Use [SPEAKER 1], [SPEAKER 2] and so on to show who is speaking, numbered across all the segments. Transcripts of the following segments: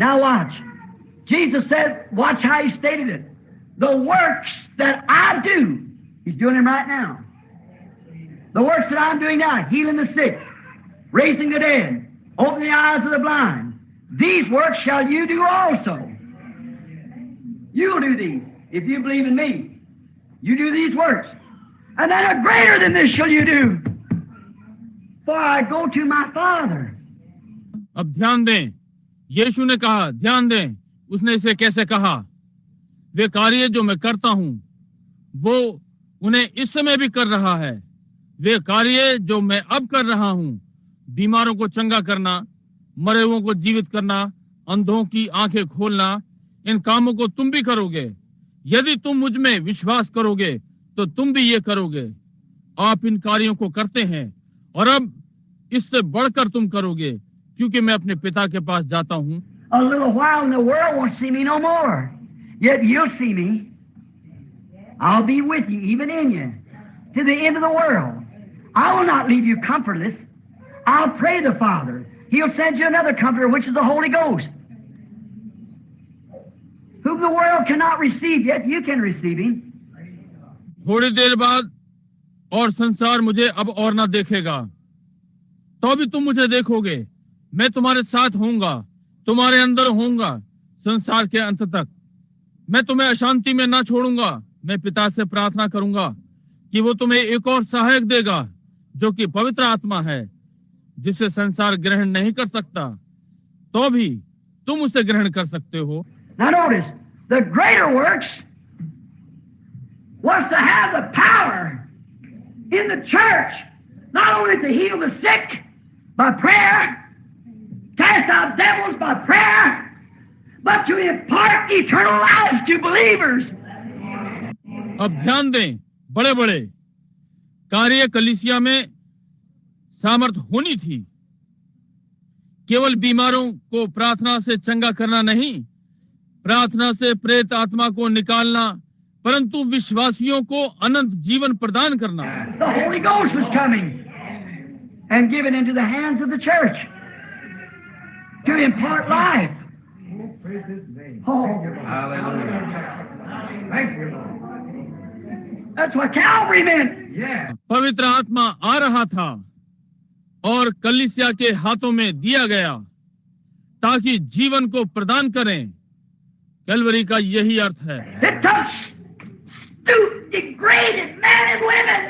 [SPEAKER 1] Now watch. Jesus said, watch how he stated it. The works that I do, he's doing them right now. The works that I'm doing now, healing the sick, raising the dead, opening the eyes of the blind. These works shall you do also. You'll do these if you believe in me. You do these works. And then a greater than this shall you do. For I go to my Father.
[SPEAKER 2] अब ध्यान दें, यीशु ने कहा, ध्यान दें, उसने इसे कैसे कहा? वे कार्य जो मैं करता हूं, वो उन्हें इस समय भी कर रहा है। वे कार्य जो मैं अब कर रहा हूं, बीमारों को चंगा करना, मरे हुओं को जीवित करना, अंधों की आंखें खोलना, इन कामों को तुम भी करोगे। यदि तुम मुझ में विश्वास करोगे, तो तुम भी ये करोगे। आप इन कार्यों को करते हैं और अब इससे बढ़कर तुम करोगे, क्योंकि मैं अपने पिता के पास जाता हूं।
[SPEAKER 1] A little while and the world won't see me no more. Yet you'll see me. I'll be with you, even in you, to the end of the world. I will not leave you comfortless. I'll pray the Father. He'll send you another comforter, which is the Holy Ghost, whom the world cannot receive, yet you can receive him.
[SPEAKER 2] थोड़ी देर बाद और संसार मुझे अब और ना देखेगा, तो भी तुम मुझे देखोगे। मैं तुम्हारे साथ होऊंगा, तुम्हारे अंदर होऊंगा संसार के अंत तक। मैं तुम्हें अशांति में ना छोड़ूंगा। मैं पिता से प्रार्थना करूंगा कि वो तुम्हें एक और सहायक देगा, जो कि पवित्र आत्मा है, जिसे संसार ग्रहण नहीं कर सकता, तो भी तुम उसे ग्रहण कर सकते हो।
[SPEAKER 1] Now notice, the greater works was to have the power in the church, not only to heal the sick by prayer, cast out devils by prayer, but to impart eternal life to believers.
[SPEAKER 2] अब ध्यान दें, बड़े बड़े कार्य कलीसिया में सामर्थ होनी थी। केवल बीमारों को प्रार्थना से चंगा करना नहीं, प्रार्थना से प्रेत आत्मा को निकालना, परंतु विश्वासियों को अनंत जीवन प्रदान करना।
[SPEAKER 1] The Holy Ghost was coming and given into the hands of the church to impart life. Oh, that's what Calvary meant.
[SPEAKER 2] पवित्र आत्मा आ रहा था और कलीसिया के हाथों में दिया गया ताकि जीवन को प्रदान करें। कैलवरी का यही अर्थ है।
[SPEAKER 1] It took stooped, degraded men and women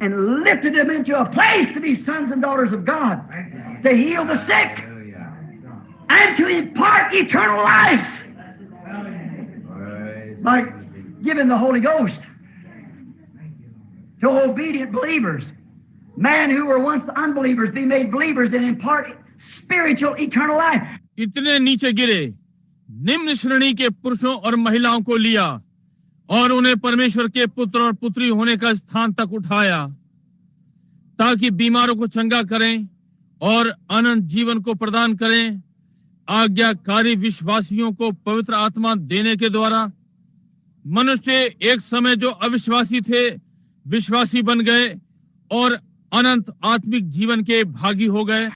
[SPEAKER 1] and lifted them into a place to be sons and daughters of God, to heal the sick and to impart eternal life by giving the Holy Ghost to obedient believers. Men who were once unbelievers be made believers and impart spiritual eternal life.
[SPEAKER 2] इतने नीचे गिरे निम्न श्रेणी के पुरुषों और महिलाओं को लिया और उन्हें परमेश्वर के पुत्र और पुत्री होने का स्थान तक उठाया, ताकि बीमारों को चंगा करें और अनंत जीवन को प्रदान करें। आज्ञाकारी विश्वासियों को पवित्र आत्मा देने के द्वारा मनुष्य एक समय जो अविश्वासी थे, विश्वासी बन गए और अनंत आत्मिक जीवन के भागी हो गए।